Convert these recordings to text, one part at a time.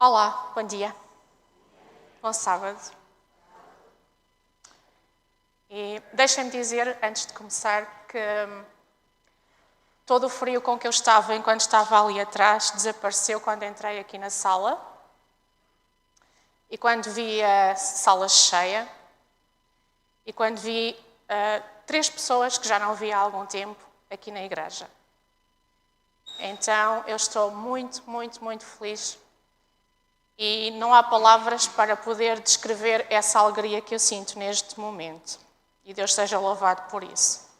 Olá, bom dia. Bom sábado. E deixem-me dizer, antes de começar, que todo o frio com que eu estava enquanto estava ali atrás desapareceu quando entrei aqui na sala. E quando vi a sala cheia, e quando vi 3 pessoas que já não vi há algum tempo aqui na igreja. Então, eu estou muito, muito, muito feliz. E não há palavras para poder descrever essa alegria que eu sinto neste momento. E Deus seja louvado por isso.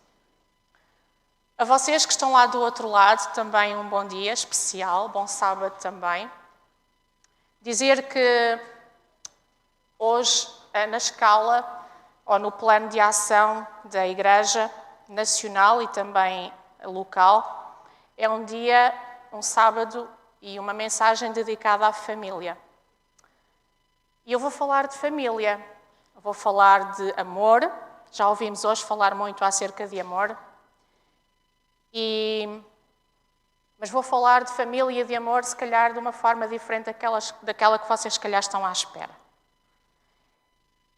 A vocês que estão lá do outro lado, também um bom dia especial, bom sábado também. Dizer que hoje, na escala ou no plano de ação da Igreja Nacional e também local, é um dia, um sábado e uma mensagem dedicada à família. E eu vou falar de família, vou falar de amor, já ouvimos hoje falar muito acerca de amor, mas vou falar de família e de amor se calhar de uma forma diferente daquela que vocês se calhar estão à espera.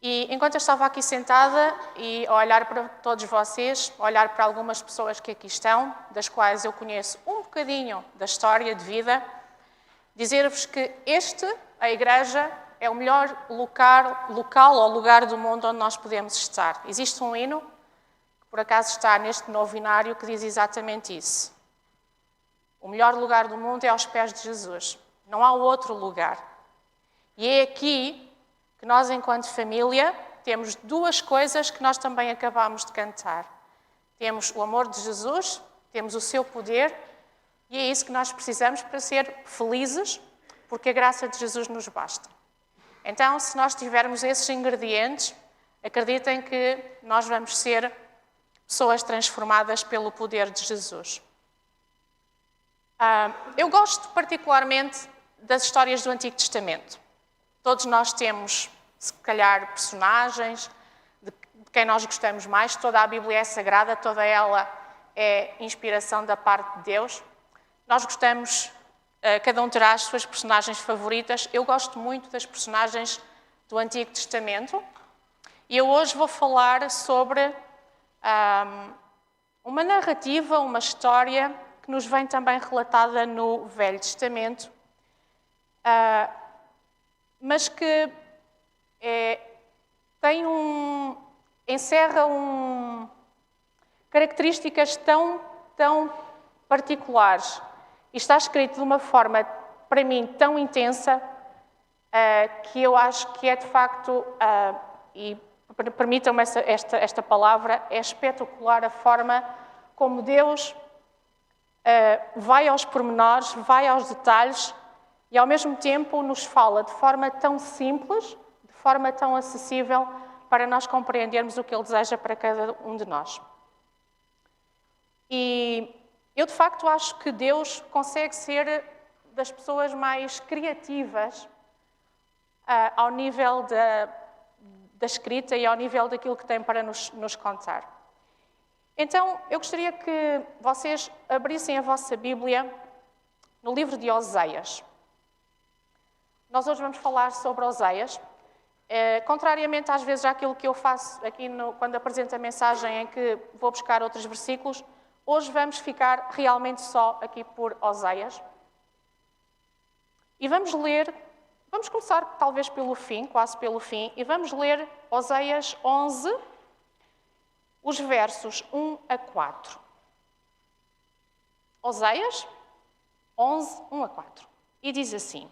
E enquanto eu estava aqui sentada e a olhar para todos vocês, a olhar para algumas pessoas que aqui estão, das quais eu conheço um bocadinho da história de vida, dizer-vos que a Igreja, é o melhor local ou lugar do mundo onde nós podemos estar. Existe um hino, que por acaso está neste novenário, que diz exatamente isso. O melhor lugar do mundo é aos pés de Jesus. Não há outro lugar. E é aqui que nós, enquanto família, temos 2 coisas que nós também acabamos de cantar. Temos o amor de Jesus, temos o seu poder, e é isso que nós precisamos para ser felizes, porque a graça de Jesus nos basta. Então, se nós tivermos esses ingredientes, acreditem que nós vamos ser pessoas transformadas pelo poder de Jesus. Eu gosto particularmente das histórias do Antigo Testamento. Todos nós temos, se calhar, personagens de quem nós gostamos mais. Toda a Bíblia é sagrada, toda ela é inspiração da parte de Deus. Nós gostamos, cada um terá as suas personagens favoritas. Eu gosto muito das personagens do Antigo Testamento. E eu hoje vou falar sobre uma narrativa, uma história que nos vem também relatada no Velho Testamento, mas que encerra características tão particulares e está escrito de uma forma, para mim, tão intensa, que eu acho que é de facto, e permitam-me esta palavra, é espetacular a forma como Deus vai aos pormenores, vai aos detalhes e ao mesmo tempo nos fala de forma tão simples, de forma tão acessível, para nós compreendermos o que Ele deseja para cada um de nós. E eu, de facto, acho que Deus consegue ser das pessoas mais criativas ao nível da escrita e ao nível daquilo que tem para nos contar. Então, eu gostaria que vocês abrissem a vossa Bíblia no livro de Oséias. Nós hoje vamos falar sobre Oséias. Contrariamente às vezes àquilo que eu faço aqui quando apresento a mensagem, em que vou buscar outros versículos, hoje vamos ficar realmente só aqui por Oséias. E vamos começar talvez pelo fim, quase pelo fim, e vamos ler Oséias 11, os versos 1 a 4. Oséias 11, 1 a 4. E diz assim: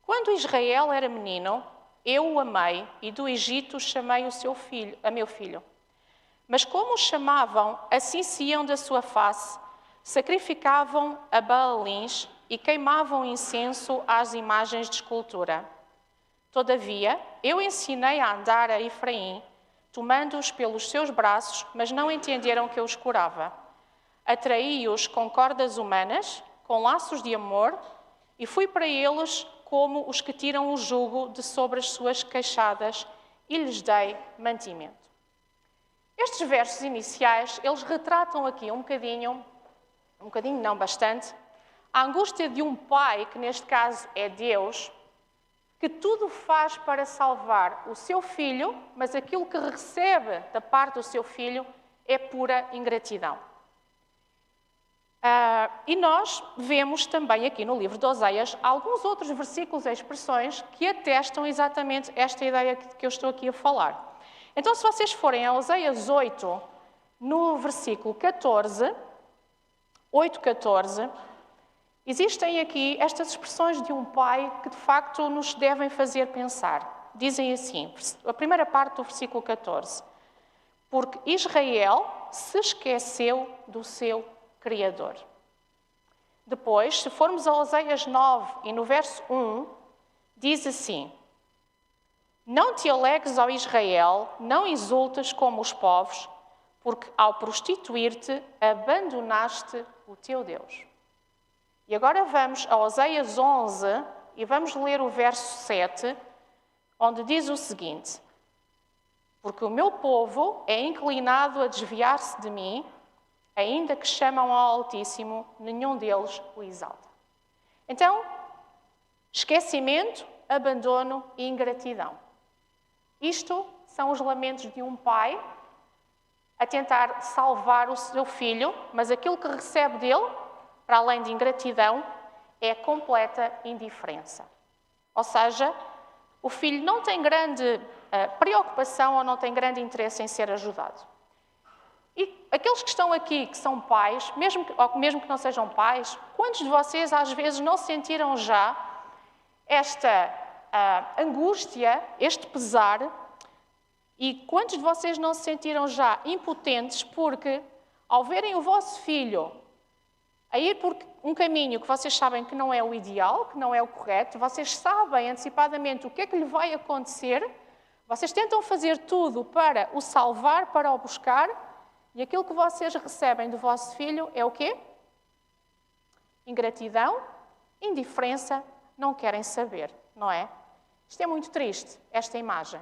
Quando Israel era menino, eu o amei e do Egito chamei a meu filho. Mas como o chamavam, assim se iam da sua face, sacrificavam a Baalins e queimavam incenso às imagens de escultura. Todavia, eu ensinei a andar a Efraim, tomando-os pelos seus braços, mas não entenderam que eu os curava. Atraí-os com cordas humanas, com laços de amor, e fui para eles como os que tiram o jugo de sobre as suas queixadas, e lhes dei mantimento. Estes versos iniciais, eles retratam aqui um bocadinho não bastante, a angústia de um pai, que neste caso é Deus, que tudo faz para salvar o seu filho, mas aquilo que recebe da parte do seu filho é pura ingratidão. E nós vemos também aqui no livro de Oseias alguns outros versículos e expressões que atestam exatamente esta ideia que eu estou aqui a falar. Então, se vocês forem a Oseias 8, no versículo 14, 8:14, existem aqui estas expressões de um pai que, de facto, nos devem fazer pensar. Dizem assim, a primeira parte do versículo 14. Porque Israel se esqueceu do seu Criador. Depois, se formos a Oseias 9 e no verso 1, diz assim: Não te alegres, ó Israel, não exultes como os povos, porque ao prostituir-te abandonaste o teu Deus. E agora vamos a Oseias 11 e vamos ler o verso 7, onde diz o seguinte: Porque o meu povo é inclinado a desviar-se de mim, ainda que chamam ao Altíssimo, nenhum deles o exalta. Então, esquecimento, abandono e ingratidão. Isto são os lamentos de um pai a tentar salvar o seu filho, mas aquilo que recebe dele, para além de ingratidão, é completa indiferença. Ou seja, o filho não tem grande preocupação ou não tem grande interesse em ser ajudado. E aqueles que estão aqui, que são pais, mesmo que não sejam pais, quantos de vocês às vezes não sentiram já esta angústia, este pesar, e quantos de vocês não se sentiram já impotentes porque, ao verem o vosso filho a ir por um caminho que vocês sabem que não é o ideal, que não é o correto, vocês sabem antecipadamente o que é que lhe vai acontecer, vocês tentam fazer tudo para o salvar, para o buscar, e aquilo que vocês recebem do vosso filho é o quê? Ingratidão, indiferença, não querem saber, não é? Isto é muito triste, esta imagem.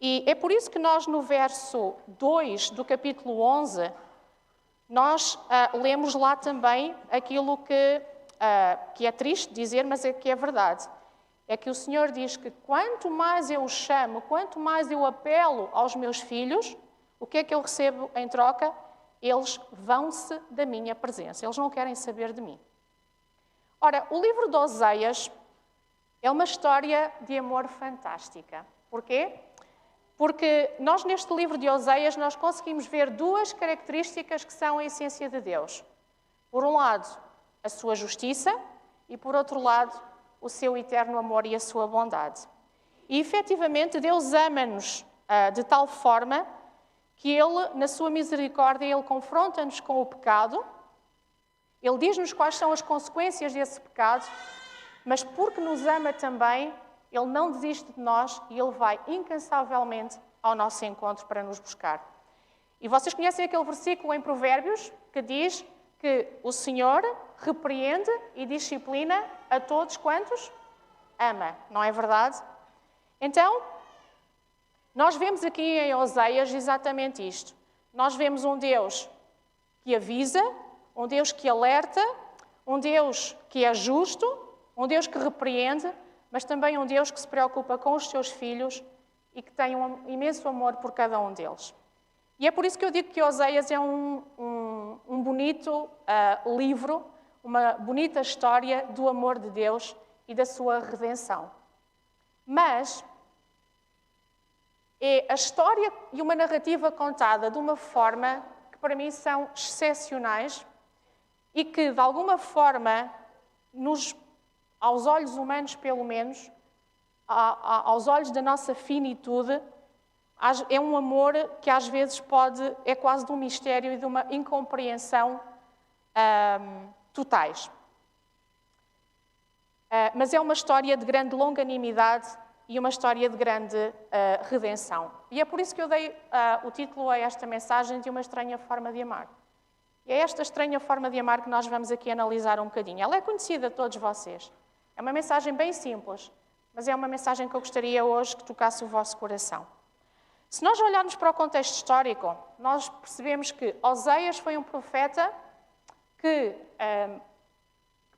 E é por isso que nós, no verso 2 do capítulo 11, nós lemos lá também aquilo que é triste dizer, mas é que é verdade. É que o Senhor diz que quanto mais eu o chamo, quanto mais eu apelo aos meus filhos, o que é que eu recebo em troca? Eles vão-se da minha presença. Eles não querem saber de mim. Ora, o livro de Oseias é uma história de amor fantástica. Porquê? Porque nós, neste livro de Oseias, nós conseguimos ver duas características que são a essência de Deus. Por um lado, a sua justiça e, por outro lado, o seu eterno amor e a sua bondade. E, efetivamente, Deus ama-nos de tal forma que Ele, na sua misericórdia, Ele confronta-nos com o pecado, Ele diz-nos quais são as consequências desse pecado, mas porque nos ama também, Ele não desiste de nós e Ele vai incansavelmente ao nosso encontro para nos buscar. E vocês conhecem aquele versículo em Provérbios que diz que o Senhor repreende e disciplina a todos quantos ama, não é verdade? Então, nós vemos aqui em Oseias exatamente isto. Nós vemos um Deus que avisa, um Deus que alerta, um Deus que é justo, um Deus que repreende, mas também um Deus que se preocupa com os seus filhos e que tem um imenso amor por cada um deles. E é por isso que eu digo que Oseias é um bonito livro, uma bonita história do amor de Deus e da sua redenção. Mas é a história e uma narrativa contada de uma forma que para mim são excepcionais e que, de alguma forma, aos olhos humanos pelo menos, aos olhos da nossa finitude, é um amor que às vezes é quase de um mistério e de uma incompreensão totais. Mas é uma história de grande longanimidade e uma história de grande redenção. E é por isso que eu dei o título a esta mensagem de Uma Estranha Forma de Amar. E é esta estranha forma de amar que nós vamos aqui analisar um bocadinho. Ela é conhecida de todos vocês. É uma mensagem bem simples, mas é uma mensagem que eu gostaria hoje que tocasse o vosso coração. Se nós olharmos para o contexto histórico, nós percebemos que Oseias foi um profeta que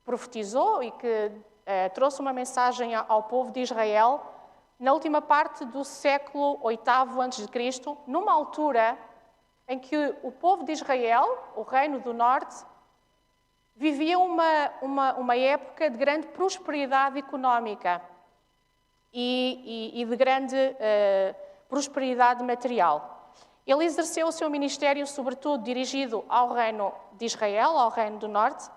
profetizou e que trouxe uma mensagem ao povo de Israel na última parte do século VIII a.C., numa altura em que o povo de Israel, o Reino do Norte, vivia uma época de grande prosperidade económica e de grande prosperidade material. Ele exerceu o seu ministério, sobretudo, dirigido ao Reino de Israel, ao Reino do Norte,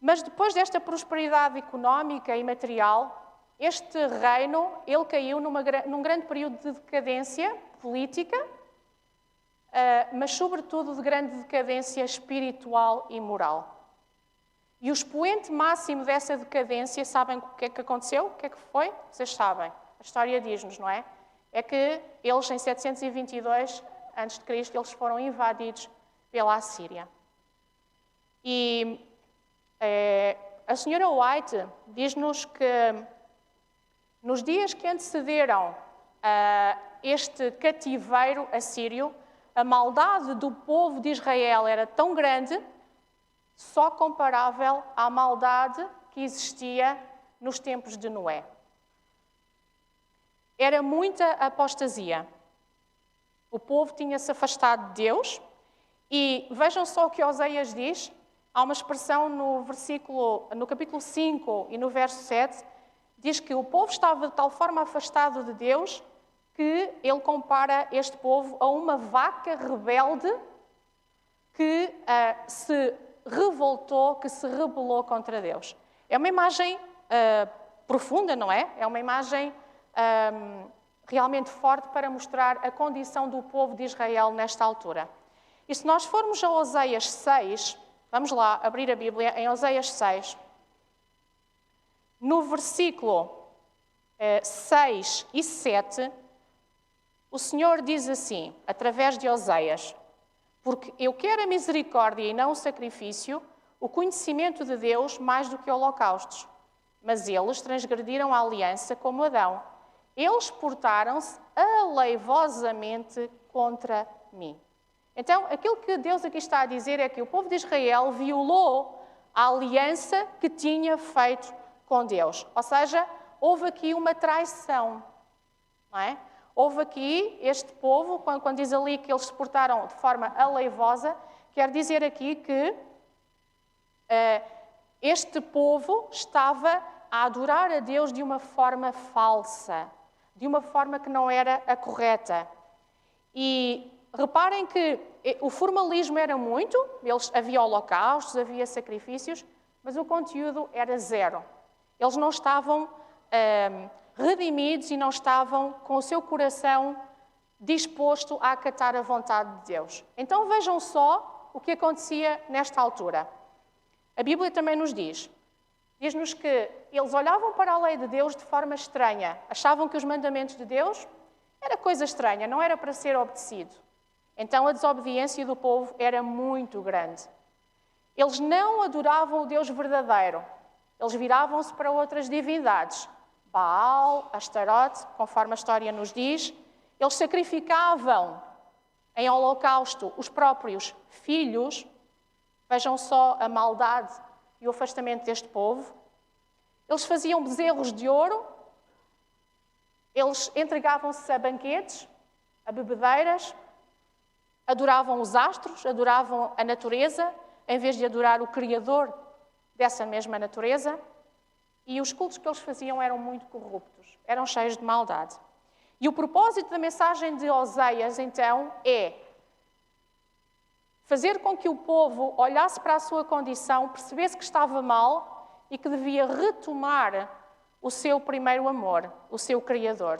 mas depois desta prosperidade económica e material, este reino, ele caiu num grande período de decadência política, mas sobretudo de grande decadência espiritual e moral. E o expoente máximo dessa decadência, sabem o que é que aconteceu? O que é que foi? Vocês sabem. A história diz-nos, não é? É que eles, em 722 a.C., eles foram invadidos pela Assíria. E a senhora White diz-nos que nos dias que antecederam este cativeiro assírio, a maldade do povo de Israel era tão grande, só comparável à maldade que existia nos tempos de Noé. Era muita apostasia. O povo tinha-se afastado de Deus e vejam só o que Oseias diz. Há uma expressão no capítulo 5 e no verso 7, diz que o povo estava de tal forma afastado de Deus que ele compara este povo a uma vaca rebelde que se revoltou, que se rebelou contra Deus. É uma imagem profunda, não é? É uma imagem realmente forte para mostrar a condição do povo de Israel nesta altura. E se nós formos a Oseias 6, vamos lá abrir a Bíblia em Oseias 6, no versículo 6 e 7, o Senhor diz assim, através de Oseias: porque eu quero a misericórdia e não o sacrifício, o conhecimento de Deus mais do que holocaustos. Mas eles transgrediram a aliança como Adão. Eles portaram-se aleivosamente contra mim. Então, aquilo que Deus aqui está a dizer é que o povo de Israel violou a aliança que tinha feito com Deus. Ou seja, houve aqui uma traição, não é? Houve aqui este povo, quando diz ali que eles se portaram de forma aleivosa, quer dizer aqui que este povo estava a adorar a Deus de uma forma falsa, de uma forma que não era a correta. E reparem que o formalismo era muito, havia holocaustos, havia sacrifícios, mas o conteúdo era zero. Eles não estavam redimidos e não estavam com o seu coração disposto a acatar a vontade de Deus. Então vejam só o que acontecia nesta altura. A Bíblia também nos diz-nos que eles olhavam para a lei de Deus de forma estranha. Achavam que os mandamentos de Deus era coisa estranha, não era para ser obedecido. Então a desobediência do povo era muito grande. Eles não adoravam o Deus verdadeiro. Eles viravam-se para outras divindades. Baal, Astarote, conforme a história nos diz. Eles sacrificavam em holocausto os próprios filhos. Vejam só a maldade e o afastamento deste povo. Eles faziam bezerros de ouro. Eles entregavam-se a banquetes, a bebedeiras. Adoravam os astros, adoravam a natureza, em vez de adorar o Criador dessa mesma natureza. E os cultos que eles faziam eram muito corruptos, eram cheios de maldade. E o propósito da mensagem de Oseias, então, é fazer com que o povo olhasse para a sua condição, percebesse que estava mal e que devia retomar o seu primeiro amor, o seu Criador.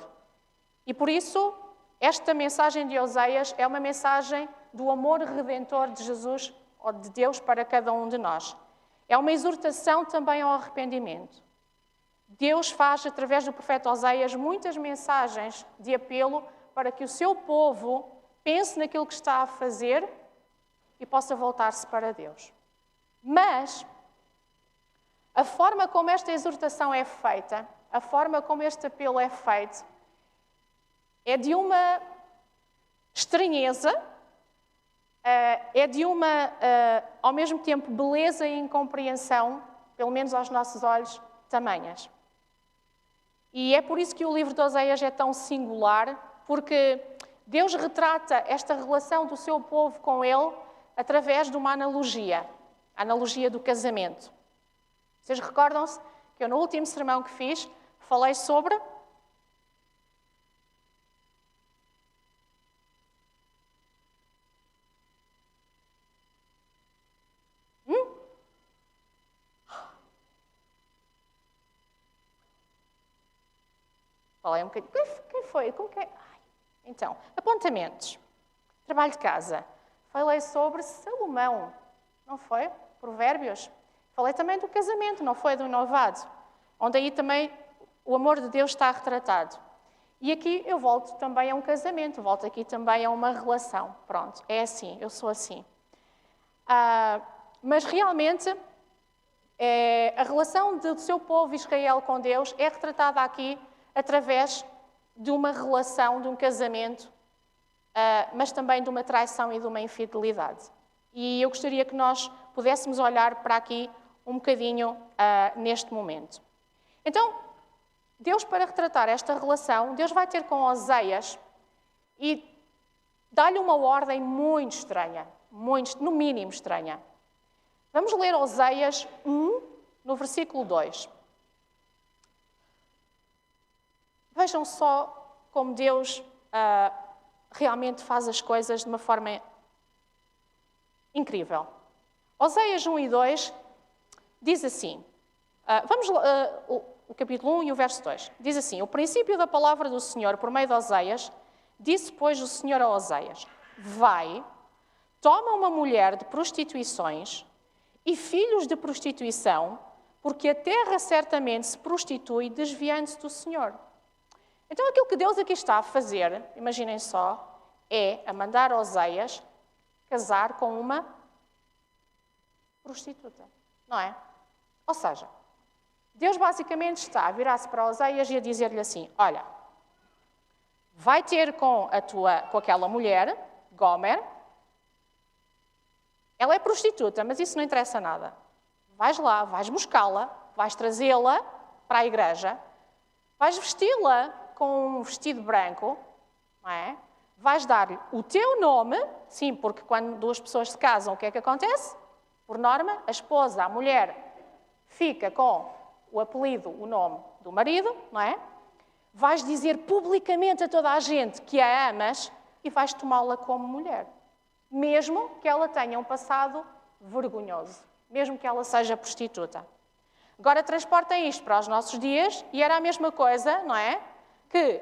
E por isso, esta mensagem de Oseias é uma mensagem do amor redentor de Jesus, ou de Deus, para cada um de nós. É uma exortação também ao arrependimento. Deus faz, através do profeta Oseias, muitas mensagens de apelo para que o seu povo pense naquilo que está a fazer e possa voltar-se para Deus. Mas a forma como esta exortação é feita, a forma como este apelo é feito, é de uma estranheza, é de uma, ao mesmo tempo, beleza e incompreensão, pelo menos aos nossos olhos, tamanhas. E é por isso que o livro de Oseias é tão singular, porque Deus retrata esta relação do seu povo com ele através de uma analogia, a analogia do casamento. Vocês recordam-se que eu no último sermão que fiz falei sobre falei um bocadinho. Quem foi? Como que é? Então, apontamentos. Trabalho de casa. Falei sobre Salomão, não foi? Provérbios. Falei também do casamento, não foi? Do noivado. Onde aí também o amor de Deus está retratado. E aqui eu volto também a um casamento, volto aqui também a uma relação. Pronto, é assim, eu sou assim. Mas realmente, a relação do seu povo Israel com Deus é retratada aqui através de uma relação, de um casamento, mas também de uma traição e de uma infidelidade. E eu gostaria que nós pudéssemos olhar para aqui um bocadinho neste momento. Então, Deus, para retratar esta relação, Deus vai ter com Oseias e dá-lhe uma ordem muito estranha, no mínimo estranha. Vamos ler Oseias 1, no versículo 2. Vejam só como Deus realmente faz as coisas de uma forma incrível. Oseias 1 e 2 diz assim, o capítulo 1 e o verso 2, diz assim: o princípio da palavra do Senhor por meio de Oseias, disse, pois, o Senhor a Oseias: vai, toma uma mulher de prostituições e filhos de prostituição, porque a terra certamente se prostitui, desviando-se do Senhor. Então, aquilo que Deus aqui está a fazer, imaginem só, é a mandar Oseias casar com uma prostituta, não é? Ou seja, Deus basicamente está a virar-se para Oseias e a dizer-lhe assim: olha, vai ter com aquela mulher, Gomer, ela é prostituta, mas isso não interessa nada. Vais lá, vais buscá-la, vais trazê-la para a igreja, vais vesti-la com um vestido branco, não é? Vais dar-lhe o teu nome, sim, porque quando duas pessoas se casam, o que é que acontece? Por norma, a esposa, a mulher, fica com o apelido, o nome do marido, não é? Vais dizer publicamente a toda a gente que a amas e vais tomá-la como mulher. Mesmo que ela tenha um passado vergonhoso. Mesmo que ela seja prostituta. Agora transportem isto para os nossos dias e era a mesma coisa, não é? Que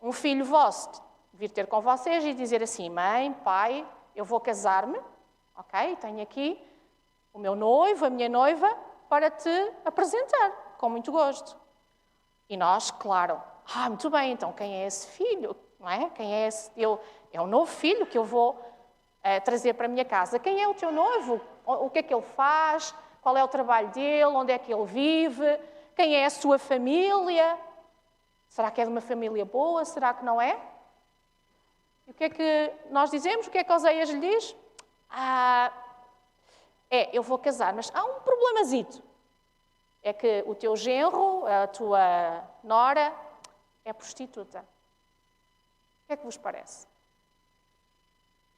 um filho vosso vir ter com vocês e dizer assim: mãe, pai, eu vou casar-me, ok? Tenho aqui o meu noivo, a minha noiva, para te apresentar, com muito gosto. E nós, claro, muito bem, então quem é esse filho? Não é? Quem é esse? É um novo filho que eu vou trazer para a minha casa. Quem é o teu noivo? O que é que ele faz? Qual é o trabalho dele? Onde é que ele vive? Quem é a sua família? Será que é de uma família boa? Será que não é? E o que é que nós dizemos? O que é que Oseias lhe diz? Eu vou casar, mas há um problemazito. É que o teu genro, a tua nora, é prostituta. O que é que vos parece?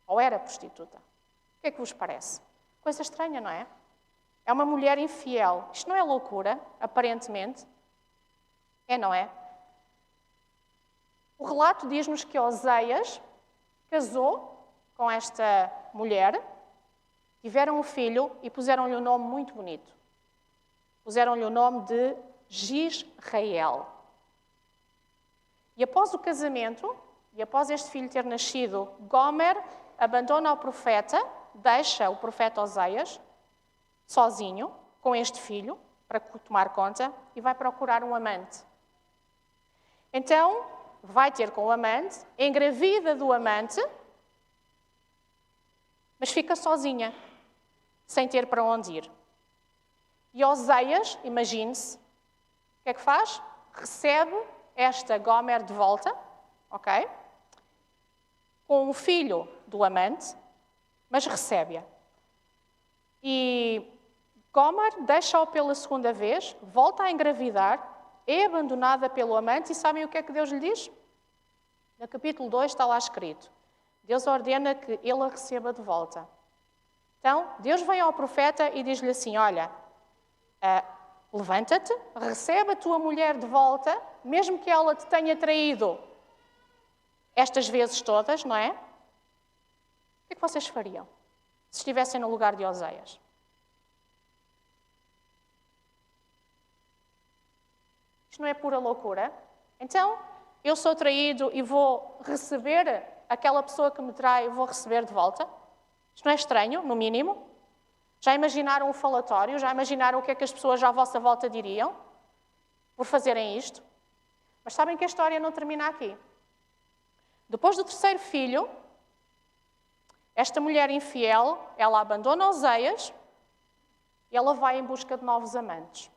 Ou era prostituta. O que é que vos parece? Coisa estranha, não é? É uma mulher infiel. Isto não é loucura, aparentemente? É, não é? O relato diz-nos que Oseias casou com esta mulher, tiveram um filho e puseram-lhe um nome muito bonito. Puseram-lhe o nome de Gisrael. E após o casamento, e após este filho ter nascido, Gomer abandona o profeta, deixa o profeta Oseias sozinho, com este filho, para tomar conta, e vai procurar um amante. Então, vai ter com o amante, engravida do amante, mas fica sozinha, sem ter para onde ir. E Oseias, imagine-se, o que é que faz? Recebe esta Gomer de volta, ok? Com o filho do amante, mas recebe-a. E Gomer deixa-o pela segunda vez, volta a engravidar, é abandonada pelo amante e sabem o que é que Deus lhe diz? No capítulo 2 está lá escrito. Deus ordena que ele a receba de volta. Então, Deus vem ao profeta e diz-lhe assim, olha, levanta-te, recebe a tua mulher de volta, mesmo que ela te tenha traído estas vezes todas, não é? O que é que vocês fariam se estivessem no lugar de Oséias? Isto não é pura loucura? Então, eu sou traído e vou receber aquela pessoa que me trai, vou receber de volta? Isto não é estranho, no mínimo? Já imaginaram o falatório? Já imaginaram o que é que as pessoas à vossa volta diriam por fazerem isto? Mas sabem que a história não termina aqui. Depois do terceiro filho, esta mulher infiel, ela abandona Oséias e ela vai em busca de novos amantes.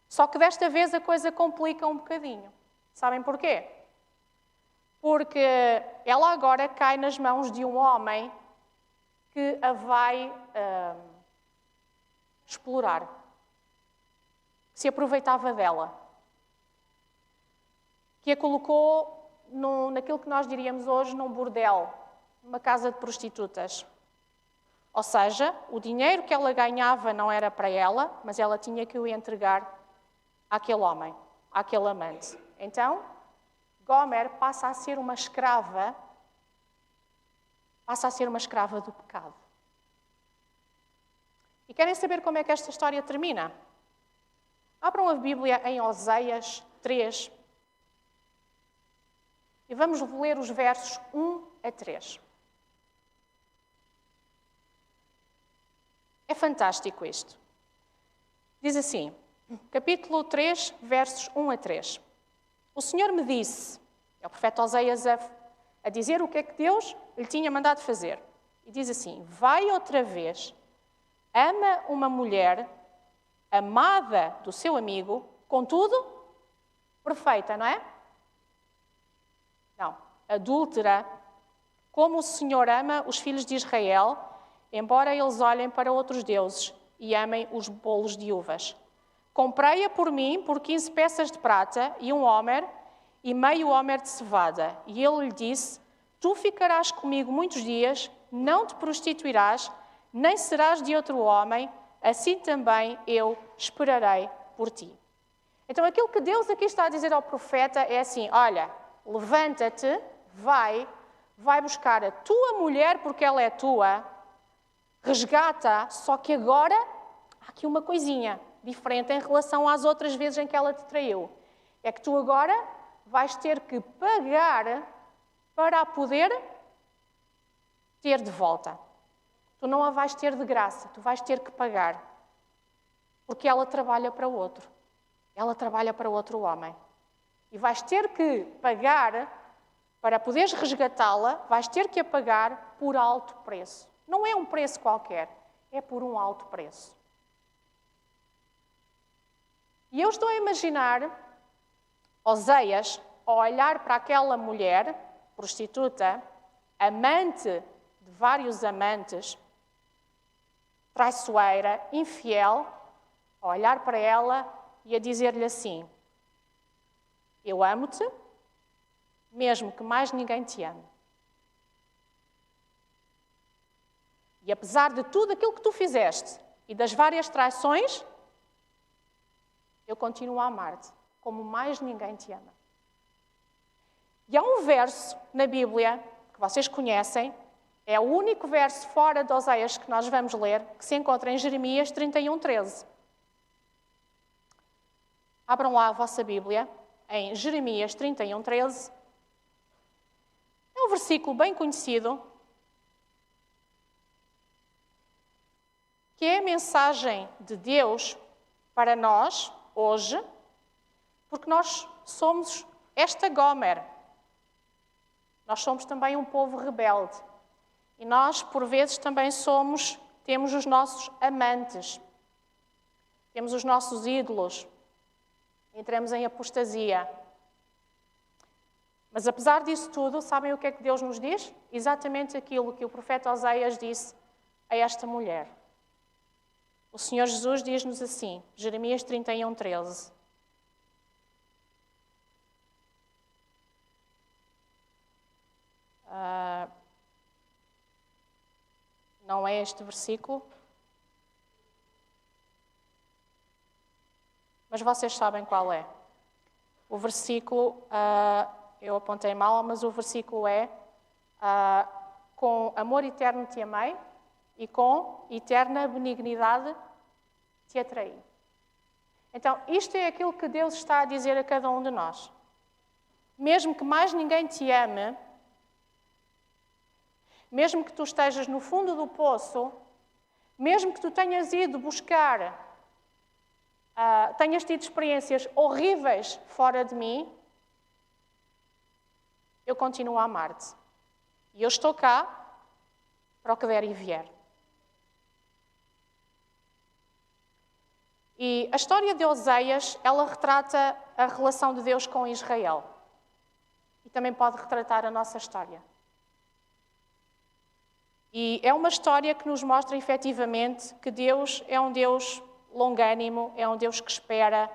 Só que desta vez a coisa complica um bocadinho. Sabem porquê? Porque ela agora cai nas mãos de um homem que a vai explorar, que se aproveitava dela, que a colocou naquilo que nós diríamos hoje num bordel, numa casa de prostitutas. Ou seja, o dinheiro que ela ganhava não era para ela, mas ela tinha que o entregar àquele homem, àquele amante. Então, Gomer passa a ser uma escrava do pecado. E querem saber como é que esta história termina? Abram a Bíblia em Oséias 3 e vamos ler os versos 1 a 3. É fantástico isto. Diz assim, capítulo 3, versos 1 a 3. O Senhor me disse, é o profeta Oséias a dizer o que é que Deus lhe tinha mandado fazer. E diz assim, vai outra vez, ama uma mulher amada do seu amigo, contudo, perfeita, não é? Não, adúltera, como o Senhor ama os filhos de Israel, embora eles olhem para outros deuses e amem os bolos de uvas. Comprei-a por mim por 15 peças de prata e um hómer e meio hómer de cevada. E ele lhe disse, tu ficarás comigo muitos dias, não te prostituirás, nem serás de outro homem, assim também eu esperarei por ti. Então aquilo que Deus aqui está a dizer ao profeta é assim, olha, levanta-te, vai buscar a tua mulher porque ela é tua, resgata, só que agora há aqui uma coisinha diferente em relação às outras vezes em que ela te traiu. É que tu agora vais ter que pagar para a poder ter de volta. Tu não a vais ter de graça, tu vais ter que pagar. Porque ela trabalha para outro. Ela trabalha para outro homem. E vais ter que pagar, para poderes resgatá-la, vais ter que a pagar por alto preço. Não é um preço qualquer, é por um alto preço. E eu estou a imaginar Oséias a olhar para aquela mulher, prostituta, amante de vários amantes, traiçoeira, infiel, a olhar para ela e a dizer-lhe assim, eu amo-te, mesmo que mais ninguém te ame. E apesar de tudo aquilo que tu fizeste e das várias traições, eu continuo a amar-te, como mais ninguém te ama. E há um verso na Bíblia, que vocês conhecem, é o único verso fora de Oséias que nós vamos ler, que se encontra em Jeremias 31:13. Abram lá a vossa Bíblia, em Jeremias 31:13. É um versículo bem conhecido, que é a mensagem de Deus para nós, hoje, porque nós somos esta Gomer. Nós somos também um povo rebelde. E nós, por vezes, também temos os nossos amantes. Temos os nossos ídolos. Entramos em apostasia. Mas apesar disso tudo, sabem o que é que Deus nos diz? Exatamente aquilo que o profeta Oséias disse a esta mulher. O Senhor Jesus diz-nos assim, Jeremias 31, 13. Não é este versículo, mas vocês sabem qual é. O versículo, eu apontei mal, mas o versículo é com amor eterno te amei e com eterna benignidade te atraí. Então, isto é aquilo que Deus está a dizer a cada um de nós. Mesmo que mais ninguém te ame, mesmo que tu estejas no fundo do poço, mesmo que tu tenhas ido buscar, tenhas tido experiências horríveis fora de mim, eu continuo a amar-te. E eu estou cá para o que der e vier. E a história de Oseias, ela retrata a relação de Deus com Israel. E também pode retratar a nossa história. E é uma história que nos mostra efetivamente que Deus é um Deus longânimo, é um Deus que espera,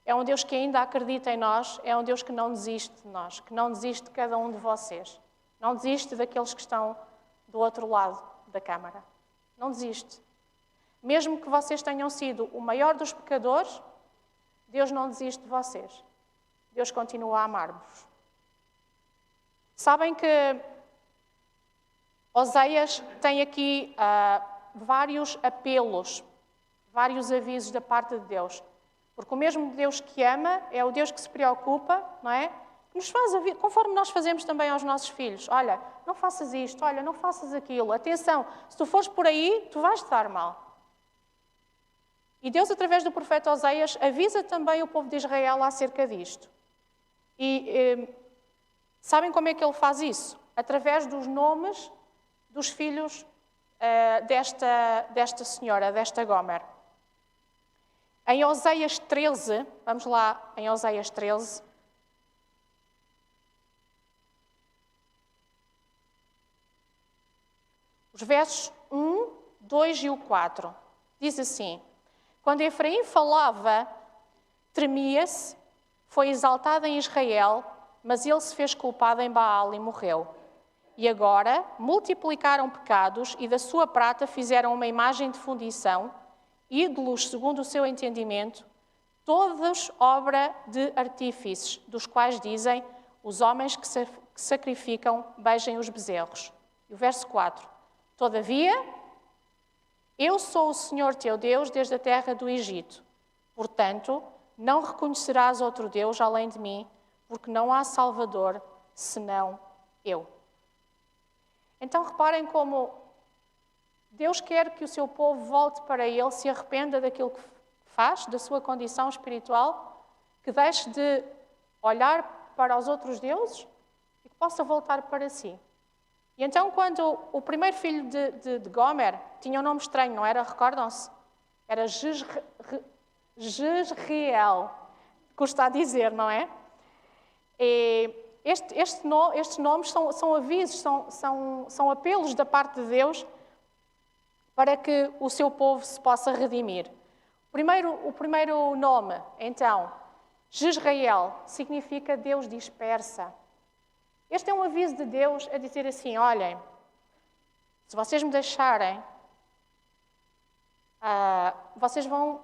é um Deus que ainda acredita em nós, é um Deus que não desiste de nós, que não desiste de cada um de vocês. Não desiste daqueles que estão do outro lado da câmara. Não desiste. Mesmo que vocês tenham sido o maior dos pecadores, Deus não desiste de vocês. Deus continua a amar-vos. Sabem que Oseias tem aqui vários apelos, vários avisos da parte de Deus. Porque o mesmo Deus que ama é o Deus que se preocupa, não é? Que nos faz a vida, conforme nós fazemos também aos nossos filhos. Olha, não faças isto, olha, não faças aquilo. Atenção, se tu fores por aí, tu vais te dar mal. E Deus, através do profeta Oseias, avisa também o povo de Israel acerca disto. E sabem como é que ele faz isso? Através dos nomes dos filhos desta senhora, desta Gomer. Em Oseias 13, vamos lá, em Oseias 13. Os versos 1, 2 e o 4. Diz assim: Quando Efraim falava, tremia-se, foi exaltado em Israel, mas ele se fez culpado em Baal e morreu. E agora multiplicaram pecados e da sua prata fizeram uma imagem de fundição, ídolos segundo o seu entendimento, todos obra de artífices, dos quais dizem, os homens que sacrificam beijem os bezerros. E o verso 4. Todavia, eu sou o Senhor teu Deus desde a terra do Egito. Portanto, não reconhecerás outro Deus além de mim, porque não há Salvador senão eu. Então reparem como Deus quer que o seu povo volte para Ele, se arrependa daquilo que faz, da sua condição espiritual, que deixe de olhar para os outros deuses e que possa voltar para si. E então, quando o primeiro filho de Gomer tinha um nome estranho, não era? Recordam-se? Era Jezreel, custa a dizer, não é? E estes nomes são avisos, são apelos da parte de Deus para que o seu povo se possa redimir. O primeiro nome, então, Jezreel, significa Deus dispersa. Este é um aviso de Deus a dizer assim, olhem, se vocês me deixarem, vocês vão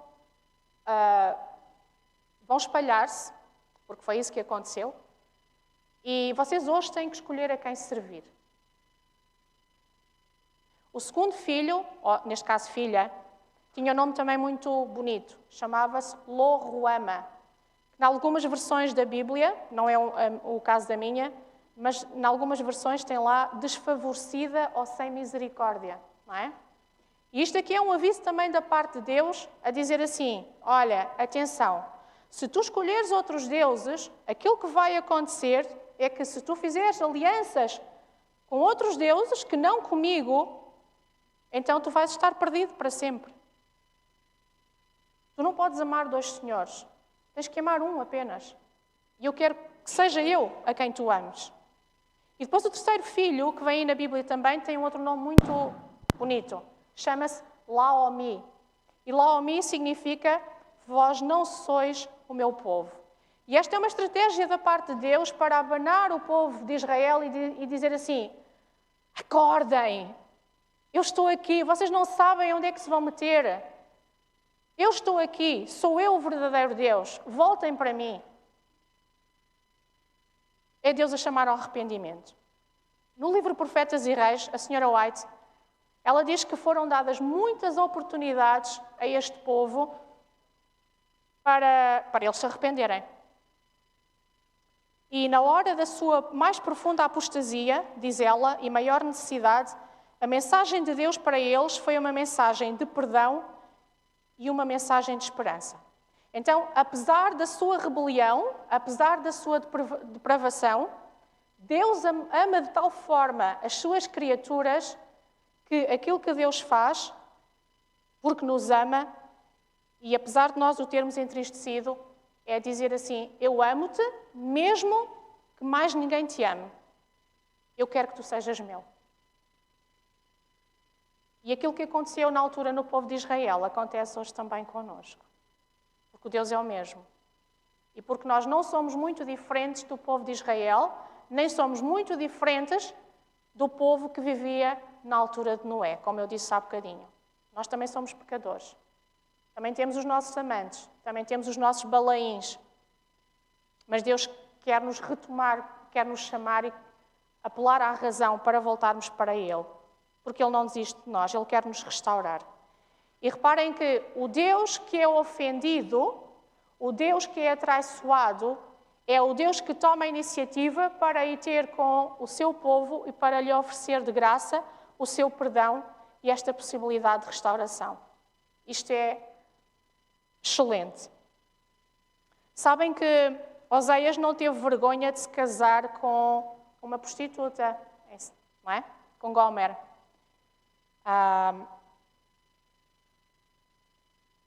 espalhar-se, porque foi isso que aconteceu, e vocês hoje têm que escolher a quem servir. O segundo filho, ou neste caso filha, tinha um nome também muito bonito, chamava-se Lo-Ruama. Em algumas versões da Bíblia, não é o caso da minha, mas em algumas versões tem lá desfavorecida ou sem misericórdia, não é? E isto aqui é um aviso também da parte de Deus a dizer assim, olha, atenção, se tu escolheres outros deuses, aquilo que vai acontecer é que se tu fizeres alianças com outros deuses que não comigo, então tu vais estar perdido para sempre. Tu não podes amar dois senhores. Tens que amar um apenas. E eu quero que seja eu a quem tu ames. E depois o terceiro filho, que vem aí na Bíblia também, tem um outro nome muito bonito. Chama-se Laomi. E Lo-mi significa vós não sois o meu povo. E esta é uma estratégia da parte de Deus para abanar o povo de Israel e dizer assim, acordem, eu estou aqui, vocês não sabem onde é que se vão meter. Eu estou aqui, sou eu o verdadeiro Deus, voltem para mim. É Deus a chamar ao arrependimento. No livro Profetas e Reis, a senhora White, ela diz que foram dadas muitas oportunidades a este povo para eles se arrependerem. E na hora da sua mais profunda apostasia, diz ela, e maior necessidade, a mensagem de Deus para eles foi uma mensagem de perdão e uma mensagem de esperança. Então, apesar da sua rebelião, apesar da sua depravação, Deus ama de tal forma as suas criaturas que aquilo que Deus faz, porque nos ama, e apesar de nós o termos entristecido, é dizer assim, eu amo-te mesmo que mais ninguém te ame. Eu quero que tu sejas meu. E aquilo que aconteceu na altura no povo de Israel acontece hoje também connosco. Porque o Deus é o mesmo. E porque nós não somos muito diferentes do povo de Israel, nem somos muito diferentes do povo que vivia na altura de Noé, como eu disse há bocadinho. Nós também somos pecadores. Também temos os nossos amantes, também temos os nossos balaíns. Mas Deus quer nos retomar, quer nos chamar e apelar à razão para voltarmos para Ele. Porque Ele não desiste de nós, Ele quer nos restaurar. E reparem que o Deus que é ofendido, o Deus que é atraiçoado, é o Deus que toma a iniciativa para ir ter com o seu povo e para lhe oferecer de graça o seu perdão e esta possibilidade de restauração. Isto é excelente. Sabem que Oseias não teve vergonha de se casar com uma prostituta, não é? Com Gomer.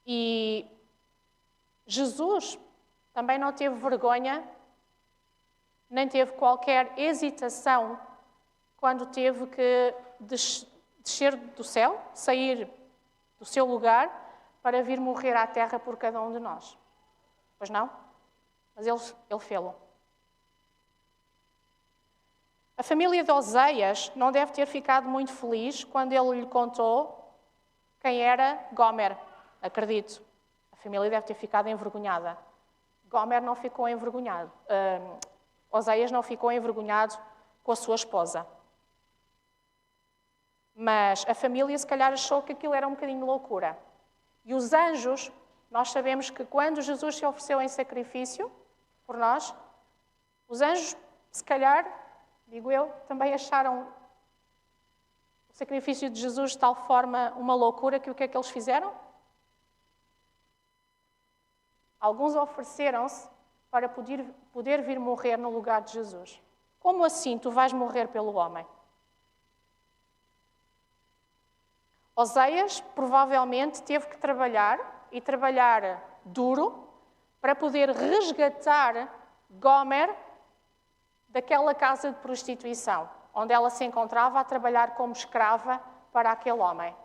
E Jesus também não teve vergonha, nem teve qualquer hesitação quando teve que descer do céu, sair do seu lugar para vir morrer à terra por cada um de nós. Pois não? Mas ele fê-lo. A família de Oseias não deve ter ficado muito feliz quando ele lhe contou quem era Gomer. Acredito. A família deve ter ficado envergonhada. Gomer não ficou envergonhado. Oseias não ficou envergonhado com a sua esposa. Mas a família se calhar achou que aquilo era um bocadinho de loucura. E os anjos, nós sabemos que quando Jesus se ofereceu em sacrifício por nós, os anjos, se calhar, digo eu, também acharam o sacrifício de Jesus de tal forma uma loucura que o que é que eles fizeram? Alguns ofereceram-se para poder vir morrer no lugar de Jesus. Como assim tu vais morrer pelo homem? Oseias provavelmente teve que trabalhar, e trabalhar duro, para poder resgatar Gomer daquela casa de prostituição, onde ela se encontrava a trabalhar como escrava para aquele homem.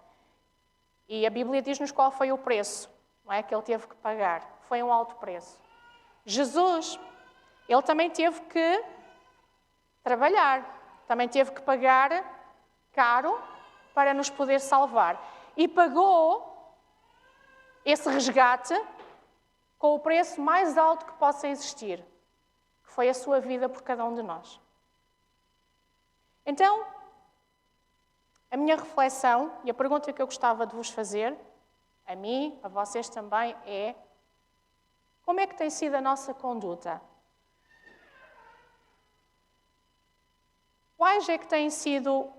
E a Bíblia diz-nos qual foi o preço, não é, que ele teve que pagar. Foi um alto preço. Jesus, ele também teve que trabalhar, também teve que pagar caro para nos poder salvar. E pagou esse resgate com o preço mais alto que possa existir, que foi a sua vida por cada um de nós. Então, a minha reflexão e a pergunta que eu gostava de vos fazer, a mim, a vocês também, é: como é que tem sido a nossa conduta? Quais é que têm sido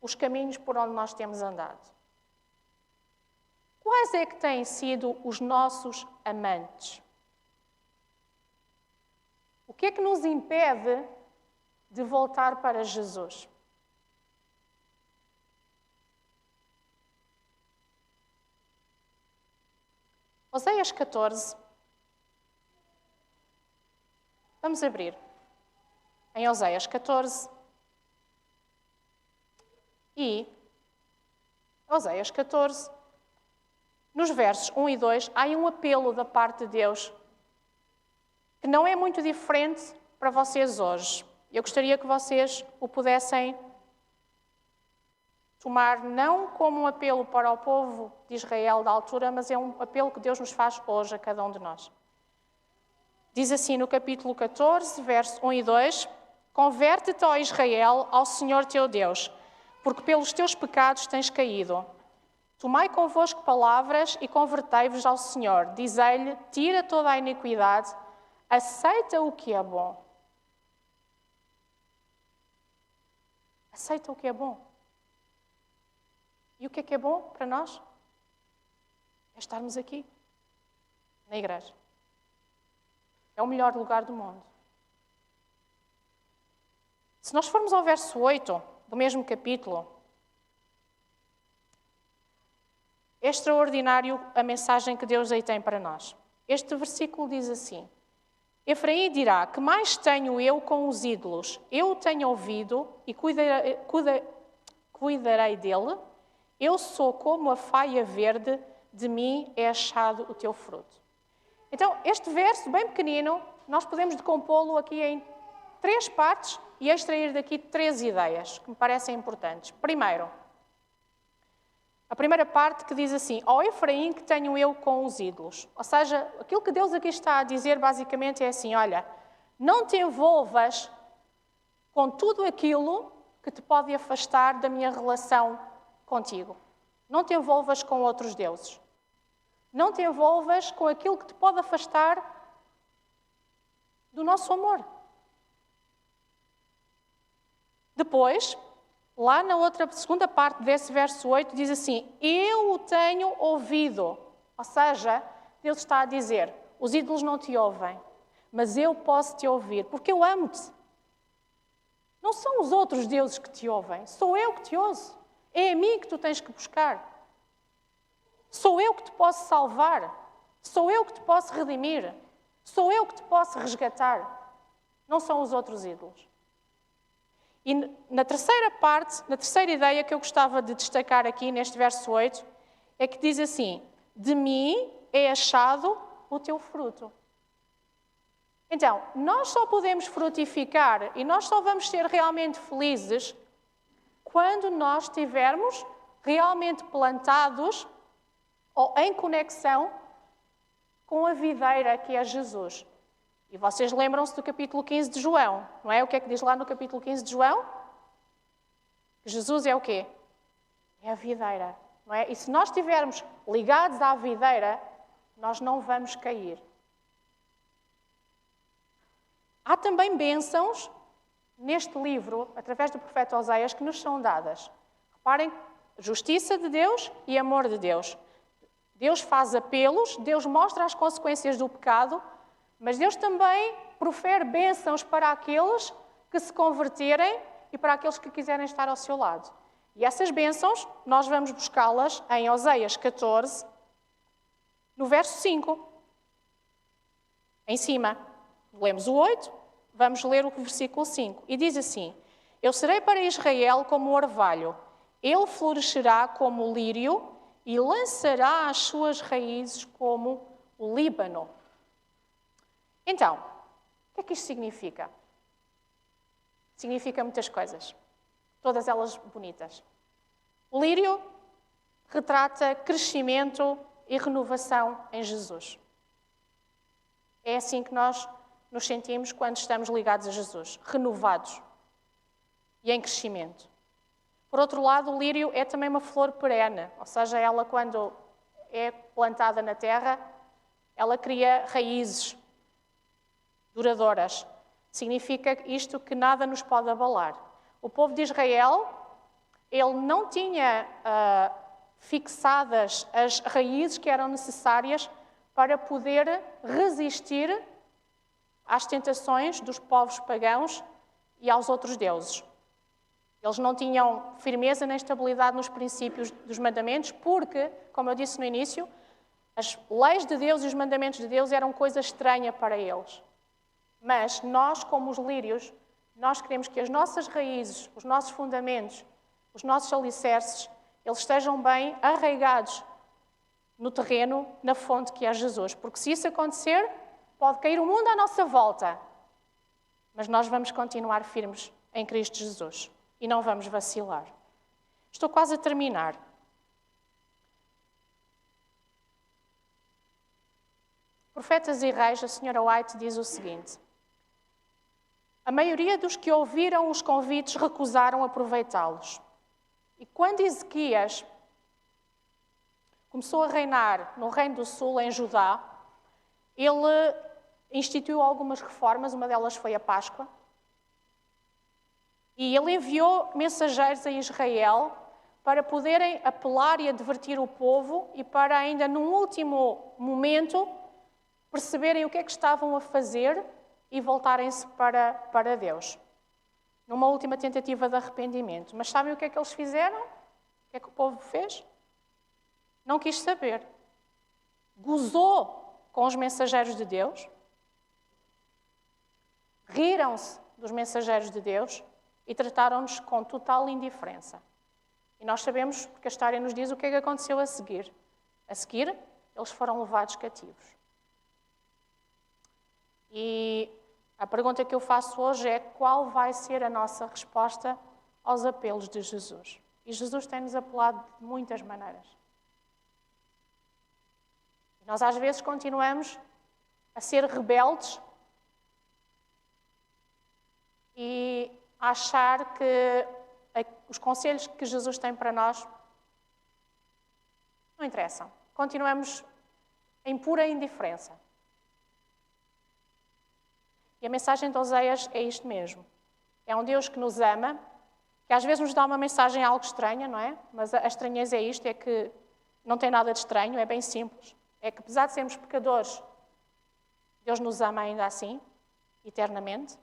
os caminhos por onde nós temos andado? Quais é que têm sido os nossos amantes? O que é que nos impede de voltar para Jesus? Oseias 14. Vamos abrir. Em Oseias 14. E Oseias 14, nos versos 1 e 2, há um apelo da parte de Deus que não é muito diferente para vocês hoje. Eu gostaria que vocês o pudessem tomar não como um apelo para o povo de Israel da altura, mas é um apelo que Deus nos faz hoje a cada um de nós. Diz assim no capítulo 14, versos 1 e 2, converte-te, ó Israel, ao Senhor teu Deus, porque pelos teus pecados tens caído. Tomai convosco palavras e convertei-vos ao Senhor. Dizei-lhe, tira toda a iniquidade, aceita o que é bom. Aceita o que é bom. E o que é bom para nós? É estarmos aqui, na igreja. É o melhor lugar do mundo. Se nós formos ao verso 8 do mesmo capítulo, é extraordinário a mensagem que Deus aí tem para nós. Este versículo diz assim: Efraim dirá, que mais tenho eu com os ídolos? Eu o tenho ouvido e cuidarei dele. Eu sou como a faia verde, de mim é achado o teu fruto. Então, este verso bem pequenino, nós podemos decompô-lo aqui em 3 partes e extrair daqui 3 ideias que me parecem importantes. Primeiro, a primeira parte que diz assim, ó Efraim que tenho eu com os ídolos. Ou seja, aquilo que Deus aqui está a dizer basicamente é assim, olha, não te envolvas com tudo aquilo que te pode afastar da minha relação contigo. Não te envolvas com outros deuses. Não te envolvas com aquilo que te pode afastar do nosso amor. Depois, lá na segunda parte desse verso 8, diz assim, eu o tenho ouvido. Ou seja, Deus está a dizer, os ídolos não te ouvem, mas eu posso te ouvir, porque eu amo-te. Não são os outros deuses que te ouvem, sou eu que te ouço. É a mim que tu tens que buscar. Sou eu que te posso salvar. Sou eu que te posso redimir. Sou eu que te posso resgatar. Não são os outros ídolos. E na terceira parte, na terceira ideia que eu gostava de destacar aqui neste verso 8, é que diz assim, de mim é achado o teu fruto. Então, nós só podemos frutificar e nós só vamos ser realmente felizes quando nós estivermos realmente plantados ou em conexão com a videira que é Jesus. E vocês lembram-se do capítulo 15 de João, não é? O que é que diz lá no capítulo 15 de João? Jesus é o quê? É a videira, não é? E se nós estivermos ligados à videira, nós não vamos cair. Há também bênçãos neste livro, através do profeta Oséias, que nos são dadas. Reparem, justiça de Deus e amor de Deus. Deus faz apelos, Deus mostra as consequências do pecado, mas Deus também profere bênçãos para aqueles que se converterem e para aqueles que quiserem estar ao seu lado. E essas bênçãos, nós vamos buscá-las em Oséias 14, no verso 5. Em cima, lemos o 8, vamos ler o versículo 5. E diz assim, eu serei para Israel como o orvalho, ele florescerá como o lírio e lançará as suas raízes como o Líbano. Então, o que é que isto significa? Significa muitas coisas, todas elas bonitas. O lírio retrata crescimento e renovação em Jesus. É assim que nós nos sentimos quando estamos ligados a Jesus, renovados e em crescimento. Por outro lado, o lírio é também uma flor perene, ou seja, ela quando é plantada na terra, ela cria raízes duradouras. Significa isto que nada nos pode abalar. O povo de Israel, ele não tinha fixadas as raízes que eram necessárias para poder resistir às tentações dos povos pagãos e aos outros deuses. Eles não tinham firmeza nem estabilidade nos princípios dos mandamentos, porque, como eu disse no início, as leis de Deus e os mandamentos de Deus eram coisa estranha para eles. Mas nós, como os lírios, nós queremos que as nossas raízes, os nossos fundamentos, os nossos alicerces, eles estejam bem arraigados no terreno, na fonte que é Jesus. Porque se isso acontecer, pode cair o mundo à nossa volta. Mas nós vamos continuar firmes em Cristo Jesus e não vamos vacilar. Estou quase a terminar. Profetas e Reis, a Sra. White diz o seguinte: a maioria dos que ouviram os convites recusaram aproveitá-los. E quando Ezequias começou a reinar no Reino do Sul, em Judá, ele instituiu algumas reformas, uma delas foi a Páscoa. E ele enviou mensageiros a Israel para poderem apelar e advertir o povo e para ainda num último momento perceberem o que é que estavam a fazer e voltarem-se para Deus. Numa última tentativa de arrependimento. Mas sabem o que é que eles fizeram? O que é que o povo fez? Não quis saber. Gozou com os mensageiros de Deus. Riram-se dos mensageiros de Deus e trataram-nos com total indiferença. E nós sabemos, porque a história nos diz, o que é que aconteceu a seguir. A seguir, eles foram levados cativos. E a pergunta que eu faço hoje é: qual vai ser a nossa resposta aos apelos de Jesus? E Jesus tem-nos apelado de muitas maneiras. Nós às vezes continuamos a ser rebeldes e a achar que os conselhos que Jesus tem para nós não interessam. Continuamos em pura indiferença. E a mensagem de Oséias é isto mesmo. É um Deus que nos ama, que às vezes nos dá uma mensagem algo estranha, não é? Mas a estranheza é isto, é que não tem nada de estranho, é bem simples. É que apesar de sermos pecadores, Deus nos ama ainda assim, eternamente.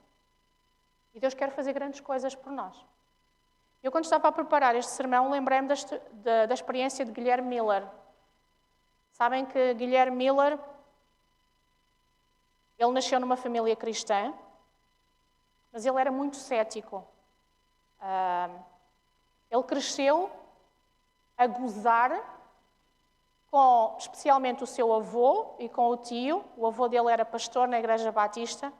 E Deus quer fazer grandes coisas por nós. Eu, quando estava a preparar este sermão, lembrei-me da experiência de Guilherme Miller. Sabem que Guilherme Miller, ele nasceu numa família cristã, mas ele era muito cético. Ele cresceu a gozar com, especialmente, o seu avô e com o tio. O avô dele era pastor na Igreja Batista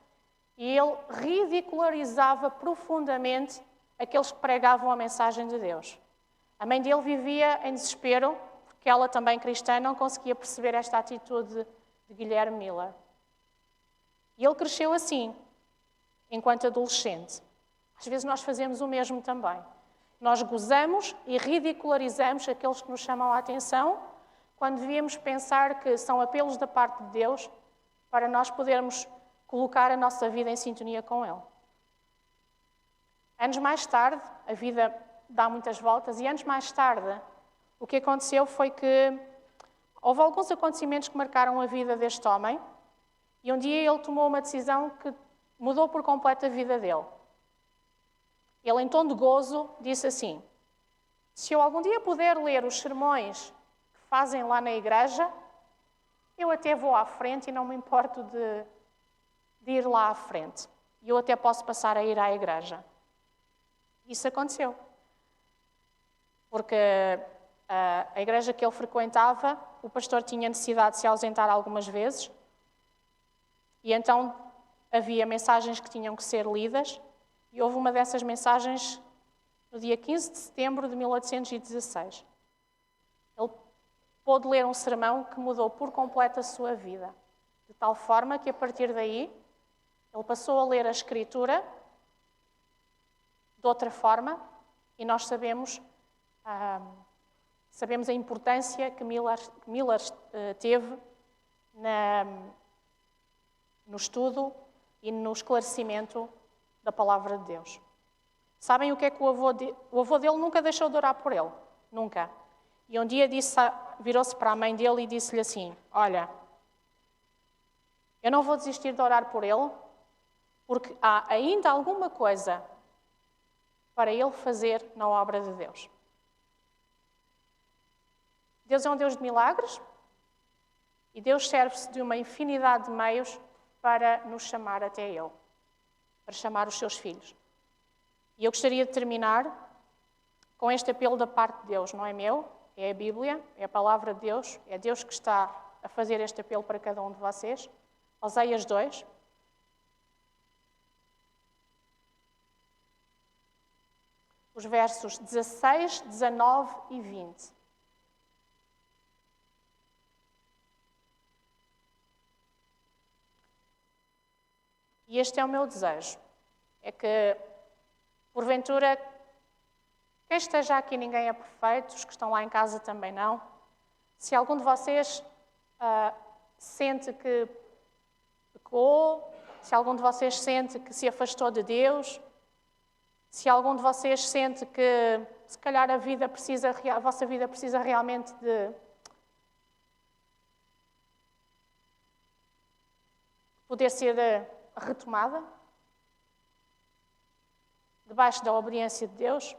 e ele ridicularizava profundamente aqueles que pregavam a mensagem de Deus. A mãe dele vivia em desespero, porque ela, também cristã, não conseguia perceber esta atitude de Guilherme Miller. E ele cresceu assim, enquanto adolescente. Às vezes nós fazemos o mesmo também. Nós gozamos e ridicularizamos aqueles que nos chamam a atenção, quando devíamos pensar que são apelos da parte de Deus para nós podermos colocar a nossa vida em sintonia com Ele. Anos mais tarde, a vida dá muitas voltas, e anos mais tarde, o que aconteceu foi que houve alguns acontecimentos que marcaram a vida deste homem, e um dia ele tomou uma decisão que mudou por completo a vida dele. Ele, em tom de gozo, disse assim: se eu algum dia puder ler os sermões que fazem lá na igreja, eu até vou à frente e não me importo de ir lá à frente. E eu até posso passar a ir à igreja. Isso aconteceu. Porque a igreja que ele frequentava, o pastor tinha necessidade de se ausentar algumas vezes, e então havia mensagens que tinham que ser lidas, e houve uma dessas mensagens no dia 15 de setembro de 1816. Ele pôde ler um sermão que mudou por completo a sua vida, de tal forma que, a partir daí, ele passou a ler a Escritura de outra forma, e nós sabemos a importância que Miller teve no estudo e no esclarecimento da Palavra de Deus. Sabem o que é que o avô dele nunca deixou de orar por ele? Nunca. E um dia virou-se para a mãe dele e disse-lhe assim: olha, eu não vou desistir de orar por ele, porque há ainda alguma coisa para ele fazer na obra de Deus. Deus é um Deus de milagres e Deus serve-se de uma infinidade de meios para nos chamar até Ele, para chamar os seus filhos. E eu gostaria de terminar com este apelo da parte de Deus, não é meu, é a Bíblia, é a palavra de Deus, é Deus que está a fazer este apelo para cada um de vocês. Oséias 2. Os versos 16, 19 e 20. E este é o meu desejo, é que, porventura, quem esteja aqui ninguém é perfeito, os que estão lá em casa também não. Se algum de vocês sente que pecou, se algum de vocês sente que se afastou de Deus, se algum de vocês sente que, se calhar, a vossa vida precisa realmente de poder ser retomada, debaixo da obediência de Deus,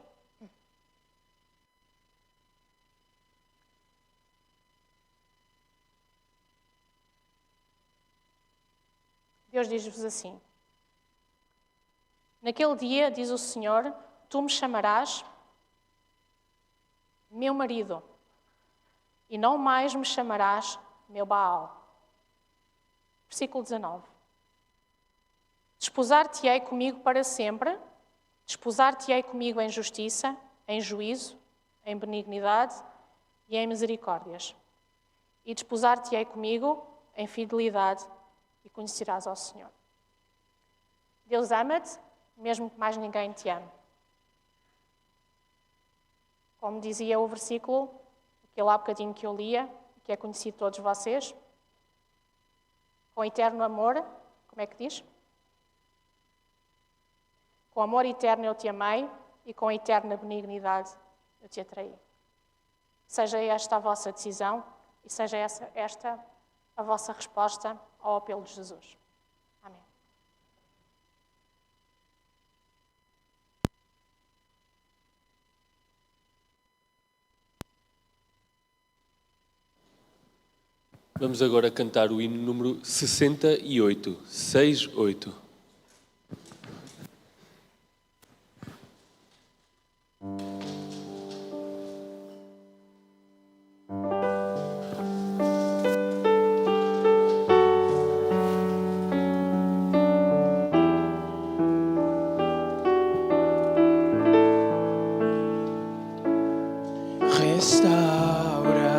Deus diz-vos assim: naquele dia, diz o Senhor, tu me chamarás meu marido, e não mais me chamarás meu Baal. Versículo 19. Desposar-te-ei comigo para sempre, desposar-te-ei comigo em justiça, em juízo, em benignidade e em misericórdias. E desposar-te-ei comigo em fidelidade e conhecerás ao Senhor. Deus ama-te, mesmo que mais ninguém te ame. Como dizia o versículo, aquele há bocadinho que eu lia, que é conhecido de todos vocês, com eterno amor, como é que diz? Com amor eterno eu te amei e com eterna benignidade eu te atraí. Seja esta a vossa decisão e seja esta a vossa resposta ao apelo de Jesus. Amém. Vamos agora cantar o hino número 68, 68. Restaura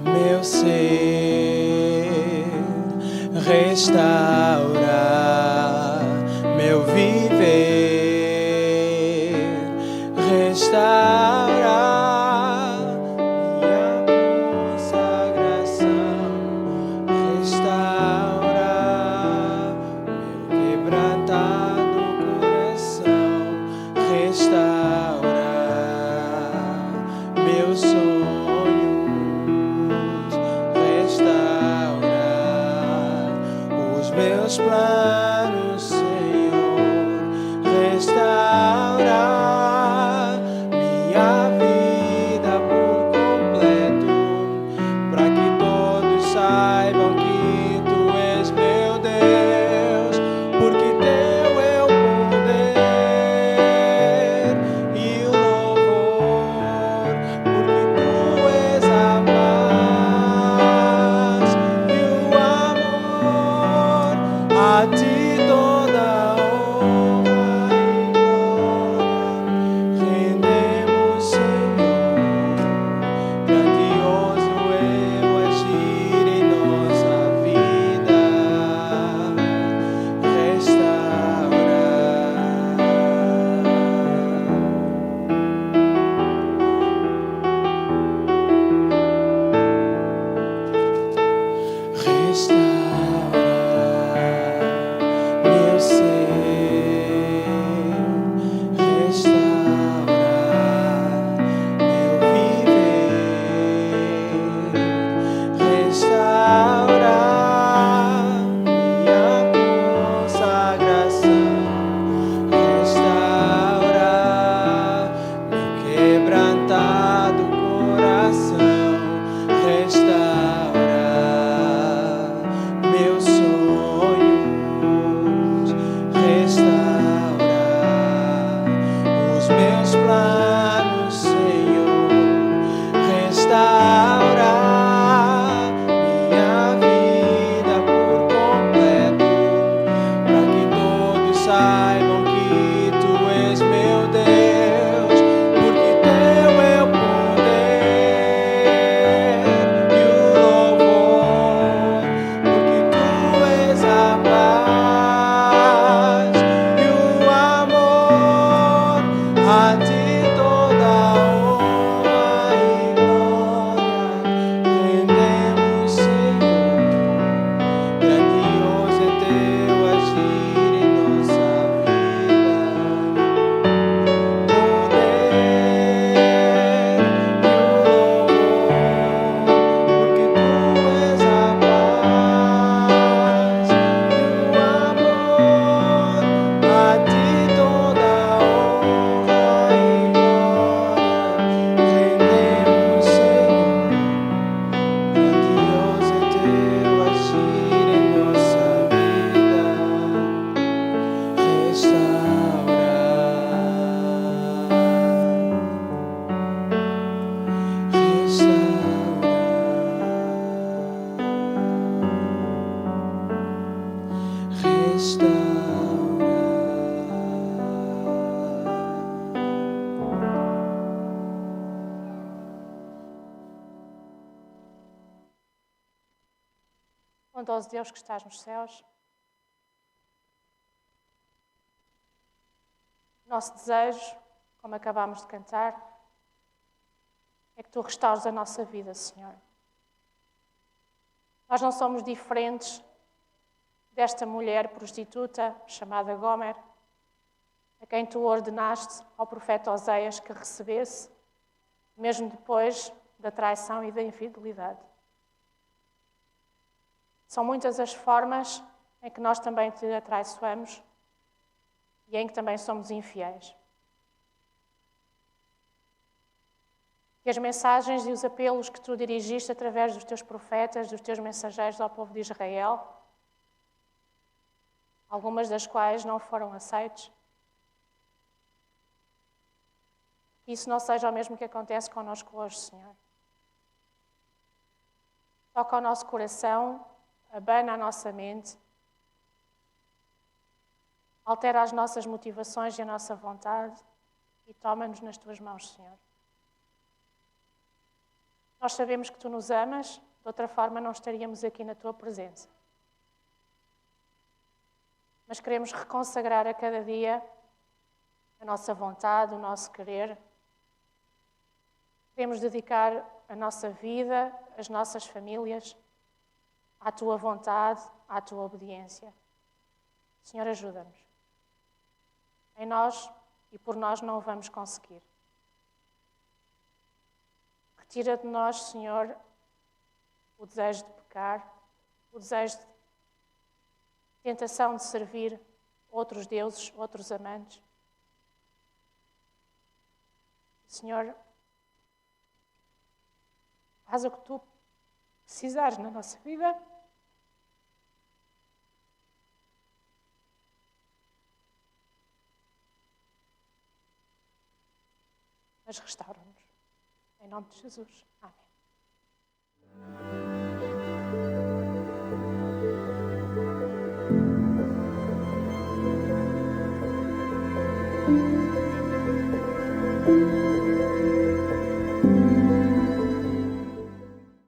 meu ser, restaura meu viver, restaura minha consagração, restaura meu quebrantado coração, restaura meus sonhos, restaura os meus planos, Senhor, restaura minha vida por completo, para que todos saibam que Tu és meu Deus, porque Teu é o poder e o louvor, porque Tu és a paz e o amor. A Ti Bondoso Deus que estás nos céus, nosso desejo, como acabámos de cantar, é que Tu restaures a nossa vida, Senhor. Nós não somos diferentes desta mulher prostituta chamada Gomer, a quem Tu ordenaste ao profeta Oseias que recebesse, mesmo depois da traição e da infidelidade. São muitas as formas em que nós também Te atraiçoamos e em que também somos infiéis. Que as mensagens e os apelos que Tu dirigiste através dos Teus profetas, dos Teus mensageiros ao povo de Israel, algumas das quais não foram aceites, que isso não seja o mesmo que acontece connosco hoje, Senhor. Toca o nosso coração, abana a nossa mente, altera as nossas motivações e a nossa vontade e toma-nos nas Tuas mãos, Senhor. Nós sabemos que Tu nos amas, de outra forma não estaríamos aqui na Tua presença. Mas queremos reconsagrar a cada dia a nossa vontade, o nosso querer. Queremos dedicar a nossa vida, as nossas famílias, à Tua vontade, à Tua obediência. Senhor, ajuda-nos. Em nós e por nós não o vamos conseguir. Retira de nós, Senhor, o desejo de pecar, o desejo de tentação de servir outros deuses, outros amantes. Senhor, faz o que Tu precisares na nossa vida. Mas restaura-nos. Em nome de Jesus. Amém.